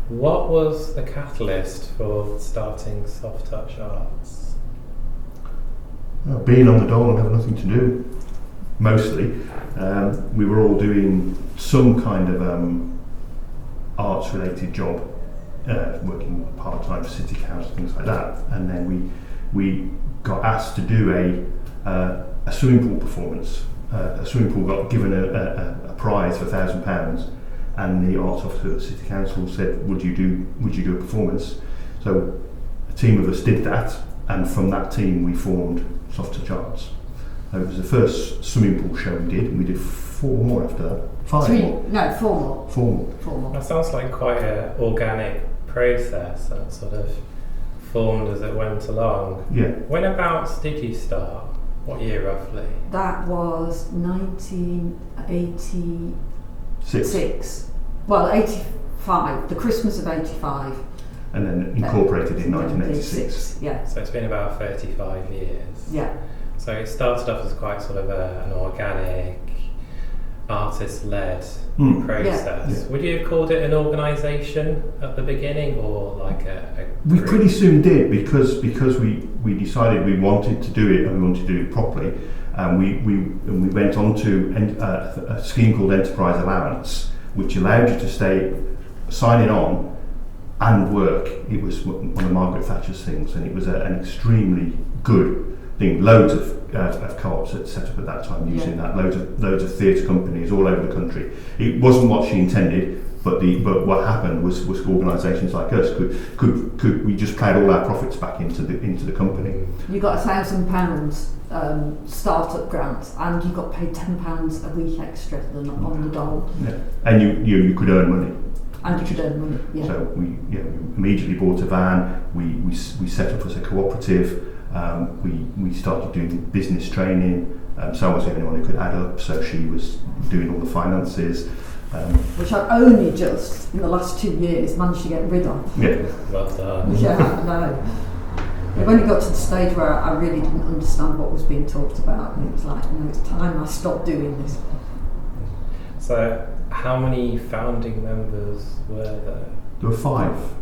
What was the catalyst for starting Soft Touch Arts? Being on the dole and having nothing to do, mostly. We were all doing some kind of arts-related job, working part-time for City Council, things like that. And then we got asked to do a swimming pool performance. A swimming pool got given a prize for £1,000, and the arts officer at City Council said, "Would you do a performance?" So a team of us did that, and from that team we formed Soft Touch Arts. It was the first swimming pool show we did, and we did 4 more after that. 5 more? No, 4 more. 4 more. 4 more. That sounds like quite an organic process that sort of formed as it went along. Yeah. Whenabouts did you start? What year roughly? That was 1986. Well, 85, the Christmas of 85. And then incorporated in 1986. Yeah. So it's been about 35 years. Yeah. So it started off as quite sort of an organic, artist-led process. Yeah. Would you have called it an organisation at the beginning, or like a We group? pretty soon did, because we decided we wanted to do it, and we wanted to do it properly. And we went on to a scheme called Enterprise Allowance, which allowed you to stay signing on and work. It was one of Margaret Thatcher's things, and it was an extremely good thing. Loads of co-ops had set up at that time using that. Loads of theatre companies all over the country. It wasn't what she intended, but what happened was organisations like us could we just paid all our profits back into the company. You got £1,000 start-up grant, and you got paid £10 a week extra than on the dole. Yeah, and you could earn money. And you could earn money. Yeah. So we immediately bought a van. We set up as a cooperative. We started doing business training. Sal was the only one who could add up, so she was doing all the finances. Which I've only just, in the last 2 years, managed to get rid of. Yeah. Well done. Yeah, I know. When it got to the stage where I really didn't understand what was being talked about, and it was like, it's time I stopped doing this. So how many founding members were there? There were 5. 5 of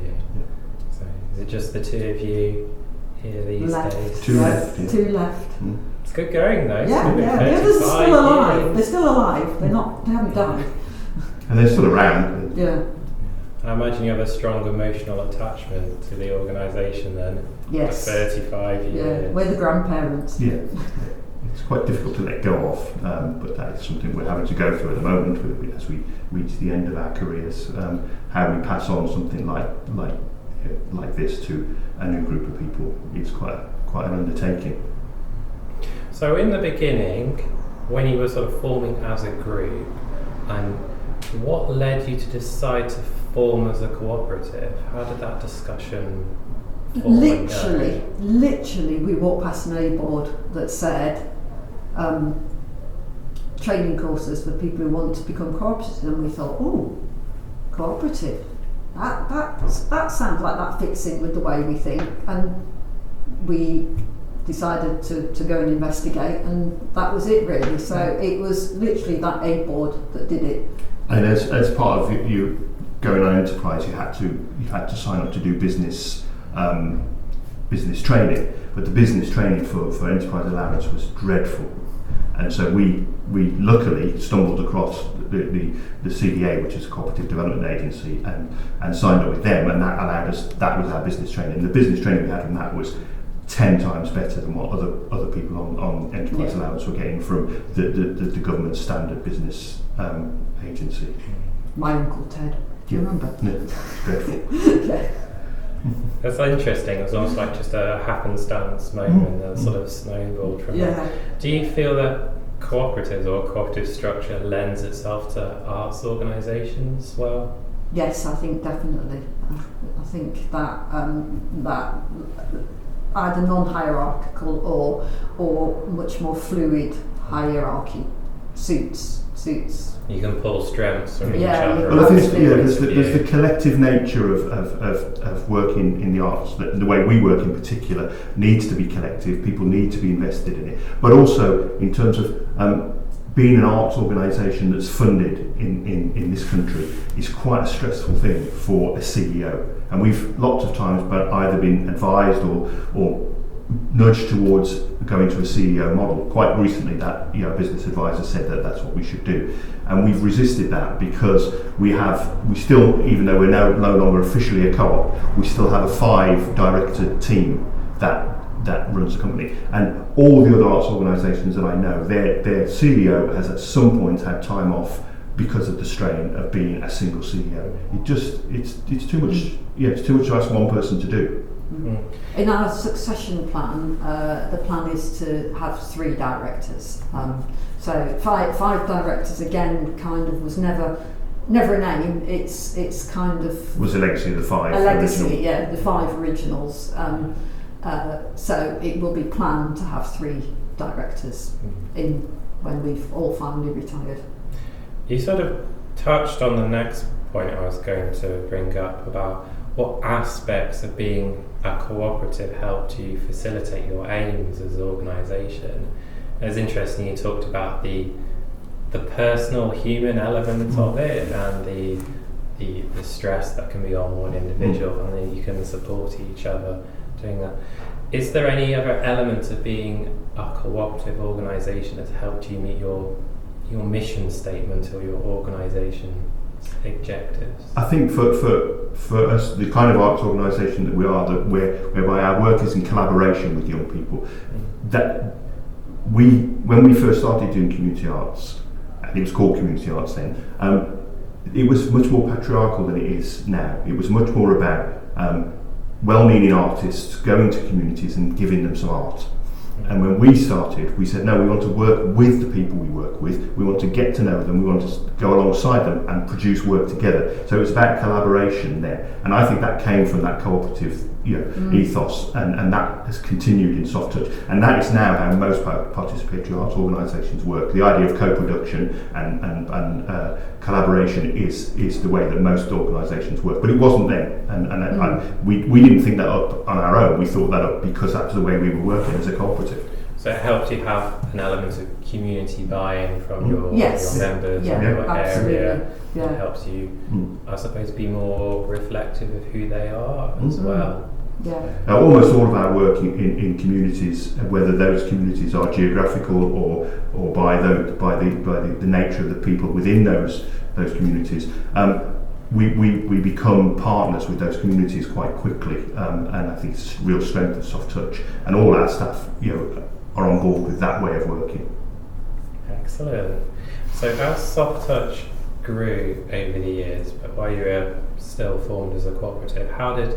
you. Yeah. So is it just the 2 of you here these days? 2 left. Yeah. 2 left. It's good going though. Yeah. The others are 35 still alive. years. They're still alive. They haven't died. And they're still around. Yeah. I imagine you have a strong emotional attachment to the organisation then. Yes. For 35 years. Yeah. We're the grandparents. Yeah. It's quite difficult to let go of, but that is something we're having to go through at the moment as we reach the end of our careers. How we pass on something like this to a new group of people is quite an undertaking. So in the beginning, when you were sort of forming as a group, and what led you to decide to form as a cooperative? How did that discussion form? Literally, we walked past an A-board that said training courses for people who want to become cooperatives, and we thought, oh, cooperative. That sounds like that fits in with the way we think, and we decided to go and investigate, and that was it really. So it was literally that A-board that did it. And as part of you going on enterprise, you had to sign up to do business training, but the business training for enterprise allowance was dreadful, and so we luckily stumbled across the CDA, which is a cooperative development agency, and signed up with them, and that allowed us. That was our business training. And the business training we had from that was 10 times better than what other people on enterprise allowance were getting from the government standard business agency. My Uncle Ted. Do you remember? Yeah, dreadful. Yeah. That's interesting. It was almost like just a happenstance moment that sort of snowballed from that. Do you feel that cooperatives or cooperative structure lends itself to arts organisations well? Yes, I think definitely. I think that that either non-hierarchical or much more fluid hierarchy suits. You can pull strengths from each Yeah, other. Well, I think Absolutely. there's the collective nature of working in the arts. The way we work in particular needs to be collective. People need to be invested in it. But also in terms of being an arts organisation that's funded in this country is quite a stressful thing for a CEO. And we've lots of times either been advised or nudged towards going to a CEO model. Quite recently, that business advisor said that that's what we should do, and we've resisted that because we still, even though we're now no longer officially a co-op, we still have a 5-director team that runs the company. And all the other arts organisations that I know, their CEO has at some point had time off because of the strain of being a single CEO. It's too much. Yeah, it's too much to ask one person to do. Mm-hmm. In our succession plan, the plan is to have 3 directors. So five directors again kind of was never a name. It's kind of was a legacy of the 5. A legacy, original. yeah, the 5 originals. So it will be planned to have 3 directors in when we've all finally retired. You sort of touched on the next point I was going to bring up about what aspects of being a cooperative helped you facilitate your aims as an organisation. It was interesting you talked about the personal human element of it and the stress that can be on one individual, and then you can support each other doing that. Is there any other elements of being a cooperative organisation that's helped you meet your mission statement or your organisation's objectives? I think for us, the kind of arts organisation that we are, whereby our work is in collaboration with young people, that when we first started doing community arts, and it was called community arts then, it was much more patriarchal than it is now. It was much more about well-meaning artists going to communities and giving them some art. And when we started, we said, no, we want to work with the people we work with, we want to get to know them, we want to go alongside them and produce work together. So it's about collaboration there. And I think that came from that cooperative ethos, and that has continued in Soft Touch. And that is now how most participatory arts organisations work. The idea of co-production and collaboration is the way that most organisations work. But it wasn't then. And we didn't think that up on our own. We thought that up because that was the way we were working as a cooperative. So it helped you have an element of community buy-in from your members and your area. Yeah. It helps you, I suppose, be more reflective of who they are as well. Yeah. Almost all of our work in communities, whether those communities are geographical or by the nature of the people within those communities, we become partners with those communities quite quickly, and I think it's a real strength of Soft Touch. And all our staff, are on board with that way of working. Excellent. So as Soft Touch grew over the years, but while you were still formed as a cooperative, how did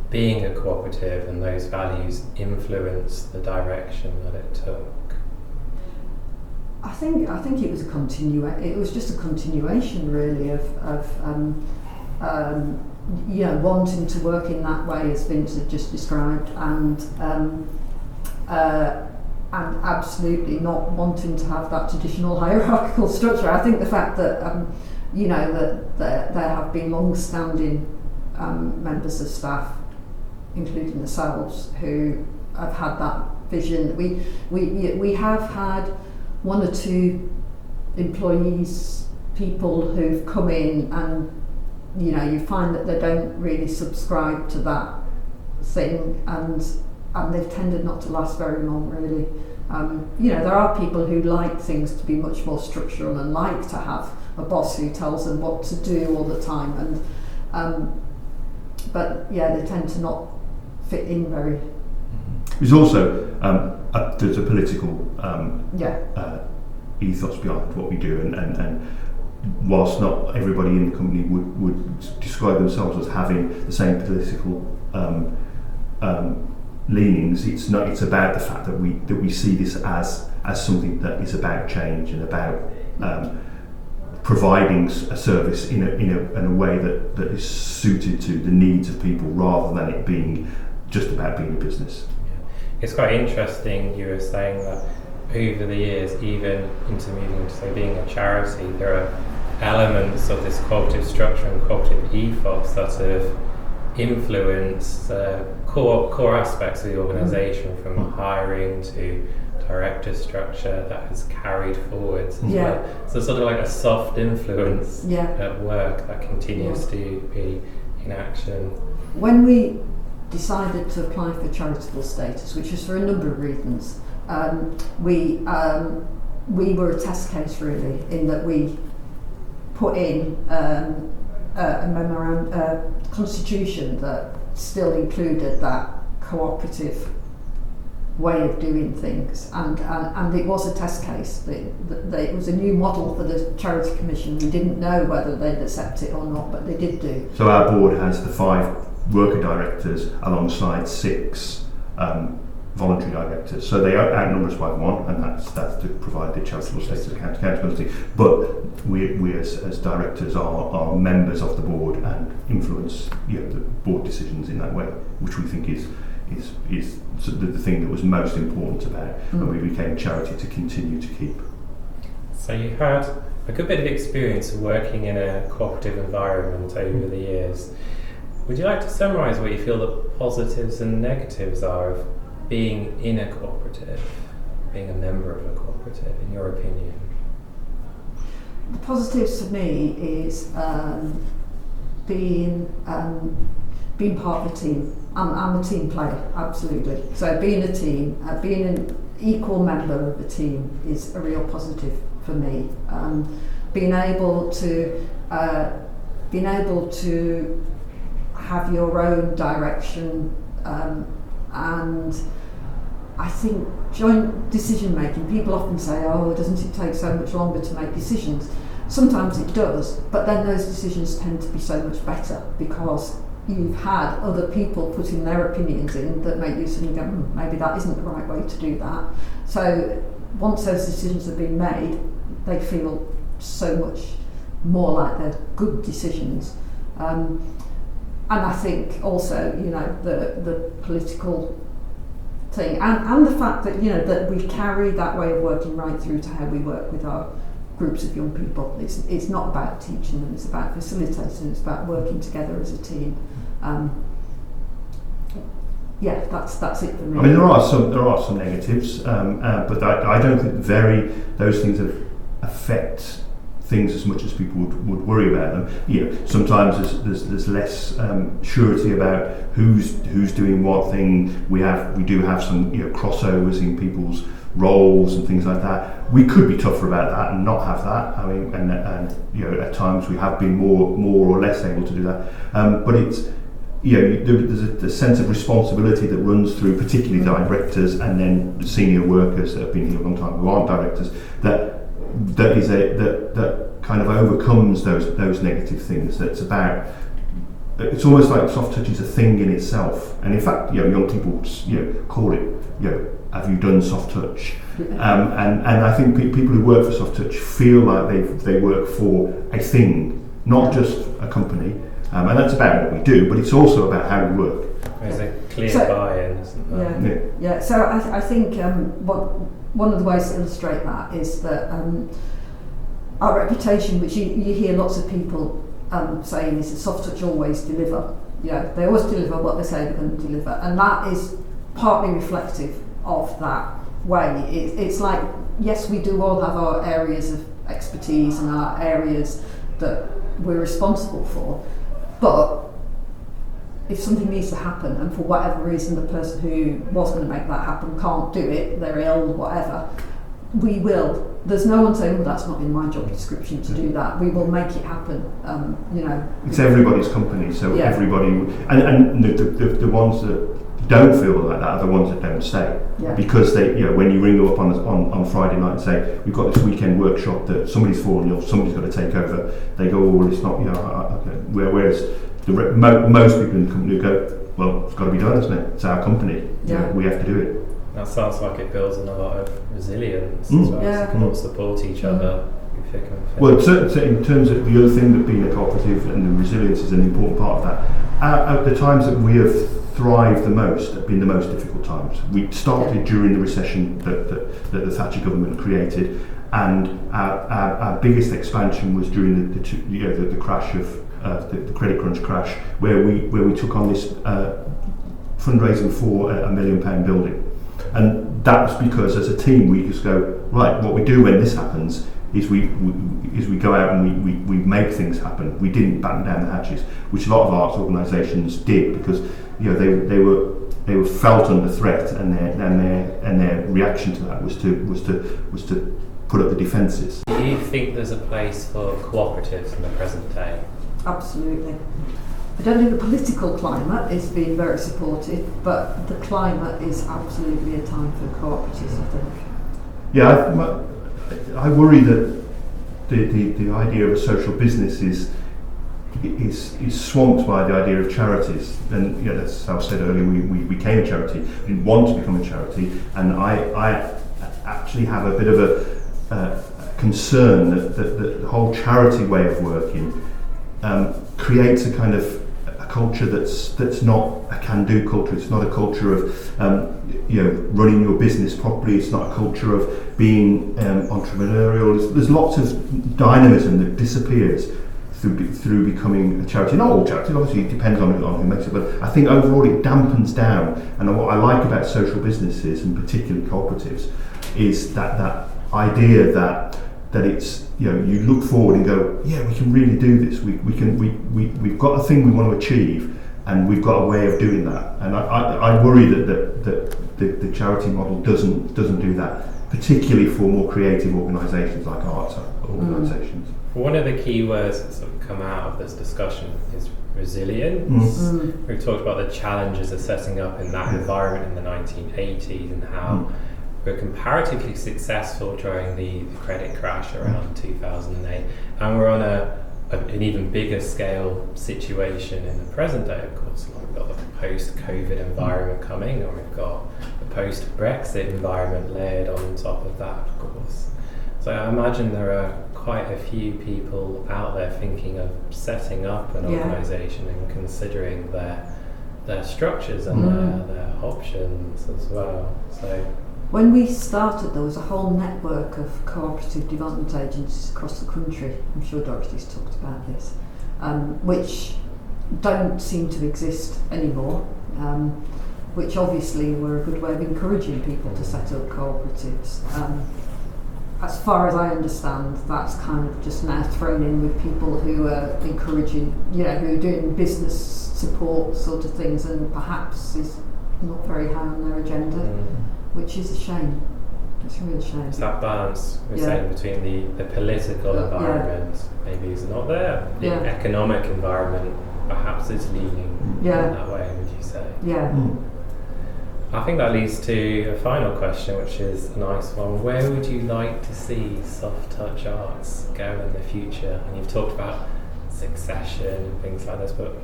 being a cooperative and those values influence the direction that it took? I think it was it was just a continuation really of wanting to work in that way as Vince had just described, and absolutely not wanting to have that traditional hierarchical structure. I think the fact that that there have been long-standing members of staff, including ourselves, who have had that vision. We have had 1 or 2 employees, people who've come in, and you find that they don't really subscribe to that thing, and they've tended not to last very long, really. There are people who like things to be much more structural and like to have a boss who tells them what to do all the time, but they tend to not fit in very. There's also there's a political ethos behind what we do, and whilst not everybody in the company would describe themselves as having the same political leanings, it's about the fact that we see this as something that is about change and about providing a service in a way that is suited to the needs of people, rather than it being just about being a business. It's quite interesting you were saying that over the years, even into moving into say being a charity, there are elements of this cooperative structure and cooperative ethos that have influenced core aspects of the organisation, from hiring to director structure that has carried forwards as well. So sort of like a soft influence at work that continues to be in action. When we decided to apply for charitable status, which was for a number of reasons, we were a test case really, in that we put in a constitution that still included that cooperative way of doing things, and it was a test case. It was a new model for the Charity Commission. We didn't know whether they'd accept it or not, but they did do. So our board has the 5 worker directors alongside 6 voluntary directors. So they outnumber us by 1, and that's to provide the charitable status accountability. But we as directors are members of the board and influence the board decisions in that way, which we think is the thing that was most important about when we became a charity to continue to keep. So you had a good bit of experience working in a cooperative environment over the years. Would you like to summarise what you feel the positives and negatives are of being in a cooperative, being a member of a cooperative, in your opinion? The positives for me is being part of a team. I'm a team player, absolutely. So being a team, being an equal member of a team is a real positive for me. Being able to have your own direction, and I think joint decision making. People often say, "Oh, doesn't it take so much longer to make decisions?" Sometimes it does, but then those decisions tend to be so much better because you've had other people putting their opinions in that make you suddenly go, maybe that isn't the right way to do that. So once those decisions have been made, they feel so much more like they're good decisions. And I think also, the political thing and the fact that, that we carry that way of working right through to how we work with our groups of young people. It's not about teaching them, it's about facilitating, it's about working together as a team. That's it for me. I mean, there are some negatives, but I don't think those things affect things as much as people would worry about them. Sometimes there's less surety about who's doing what thing. We do have some crossovers in people's roles and things like that. We could be tougher about that and not have that. I mean, and at times we have been more or less able to do that. But it's there's a sense of responsibility that runs through, particularly directors and then the senior workers that have been here a long time who aren't directors. That kind of overcomes those negative things. That's about. It's almost like soft touch is a thing in itself, and in fact, young people call it. Have you done soft touch? And I think people who work for soft touch feel like they work for a thing, not just a company. And that's about what we do, but it's also about how we work. There's a clear buy-in, isn't there? Yeah. So I think one of the ways to illustrate that is that our reputation, which you hear lots of people saying, is that soft touch always deliver. They always deliver what they say they're going to deliver, and that is partly reflective of that way. It's like, yes, we do all have our areas of expertise and our areas that we're responsible for, but if something needs to happen and for whatever reason the person who was going to make that happen can't do it, they're ill, whatever, we will. There's no one saying, well, that's not in my job description to do that. We will make it happen. It's everybody's company, so everybody, and the ones that don't feel like that are the ones that don't stay, because they, when you ring them up on Friday night and say, we've got this weekend workshop that somebody's fallen ill, somebody's got to take over, they go, oh, well, it's not, whereas most people in the company go, well, it's got to be done, isn't it? It's our company, we have to do it. That sounds like it builds in a lot of resilience as well. So people support each other. Well, certainly in terms of the other thing that being a cooperative and the resilience is an important part of that. The times that we have thrived the most have been the most difficult times. We started during the recession that the Thatcher government created, and our biggest expansion was during the crash of the credit crunch crash, where we took on this fundraising for £1 million building. And that's because as a team we just go, right, what we do when this happens is we go out and we make things happen. We didn't batten down the hatches, which a lot of arts organisations did, because they were felt under threat, and their reaction to that was to put up the defences. Do you think there's a place for cooperatives in the present day? Absolutely. I don't think the political climate is being very supportive, but the climate is absolutely a time for cooperatives, I think. Yeah, I worry that the idea of a social business is swamped by the idea of charities. And as I said earlier, we became a charity. We didn't want to become a charity, and I actually have a bit of a concern that the whole charity way of working creates a kind of a culture that's not a can-do culture. It's not a culture of running your business properly. It's not a culture of being entrepreneurial. There's lots of dynamism that disappears through becoming a charity. Not all charities, obviously it depends on who makes it, but I think overall it dampens down. And what I like about social businesses, and particularly cooperatives, is that idea that it's, you look forward and go, yeah, we can really do this. We've got a thing we want to achieve, and we've got a way of doing that. And I worry that the charity model doesn't do that, particularly for more creative organisations like arts organisations. One of the key words that sort of come out of this discussion is resilience. We've talked about the challenges of setting up in that environment in the 1980s, and how we're comparatively successful during the credit crash around 2008, and we're on an even bigger scale situation in the present day. Of course, we've got the post-COVID environment coming, and we've got the post-Brexit environment layered on top of that, of course. So I imagine there are quite a few people out there thinking of setting up an organisation and considering their structures and their options as well. So when we started, there was a whole network of cooperative development agencies across the country. I'm sure Dorothy's talked about this, which don't seem to exist anymore, which obviously were a good way of encouraging people to set up cooperatives. As far as I understand, that's kind of just now thrown in with people who are encouraging, who are doing business support sort of things, and perhaps is not very high on their agenda, which is a shame. It's a real shame. It's that balance we're saying between the political environment maybe is not there. The economic environment perhaps is leaning in that way, would you say? Yeah. I think that leads to a final question, which is a nice one. Where would you like to see soft touch arts go in the future? And you've talked about succession and things like this, but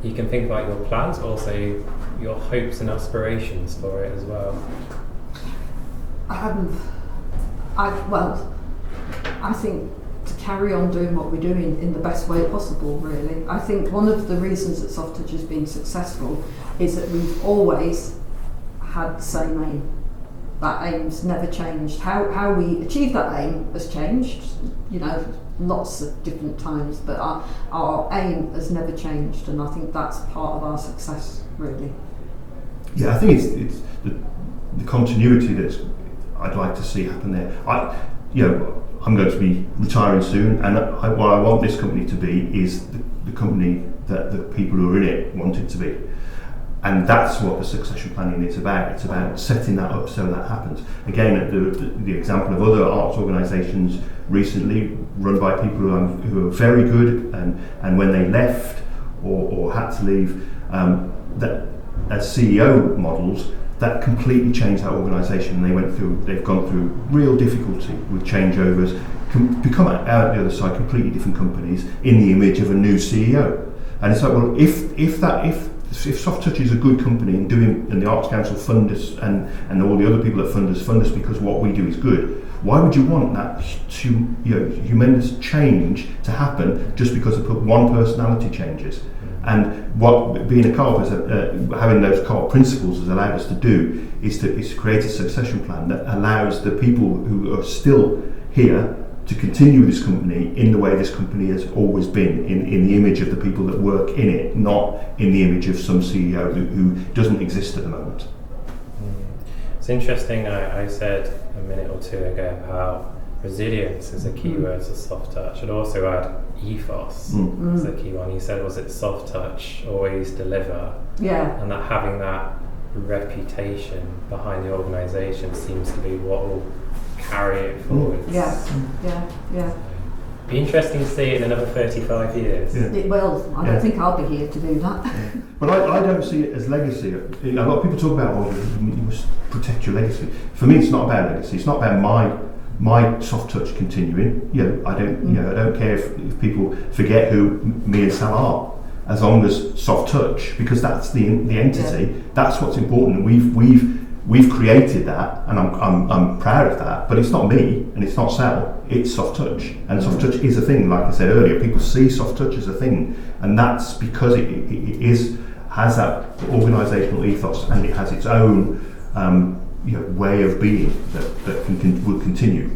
you can think about your plans, but also your hopes and aspirations for it as well. I think to carry on doing what we're doing in the best way possible, really. I think one of the reasons that Soft Touch has been successful is that we've always had the same aim. That aim's never changed. How we achieve that aim has changed, lots of different times, but our aim has never changed, and I think that's part of our success, really. Yeah, I think it's the continuity that I'd like to see happen there. I'm going to be retiring soon, and what I want this company to be is the company that the people who are in it want it to be. And that's what the succession planning is about. It's about setting that up so that happens. Again, the example of other arts organisations recently run by people who are very good, and when they left or had to leave, that as CEO models, that completely changed that organisation. They've gone through real difficulty with changeovers, become out the other side completely different companies in the image of a new CEO. And it's like, well, if Soft Touch is a good company and the Arts Council fund us and all the other people that fund us because what we do is good, why would you want that humongous change to happen just because one personality changes? And what being a co-op, having those co-op principles has allowed us to do is to create a succession plan that allows the people who are still here to continue this company in the way this company has always been, in the image of the people that work in it, not in the image of some CEO who doesn't exist at the moment. It's interesting, I said a minute or two ago how resilience is a key word to soft touch. I'd also add ethos is a key one. You said, was it soft touch, always deliver? Yeah. And that having that reputation behind the organisation seems to be what will carry it forward. Yeah. Be interesting to see it in another 35 years. Yeah. It will. I don't think I'll be here to do that. But I don't see it as legacy. A lot of people talk about, oh, you must protect your legacy. For me, it's not about legacy. It's not about my soft touch continuing. I don't care if people forget who me and Sal are, as long as soft touch, because that's the entity. Yeah. That's what's important. We've created that, and I'm proud of that. But it's not me, and it's not Sal. It's soft touch, and soft touch is a thing. Like I said earlier, people see soft touch as a thing, and that's because it has that organisational ethos, and it has its own way of being that will continue.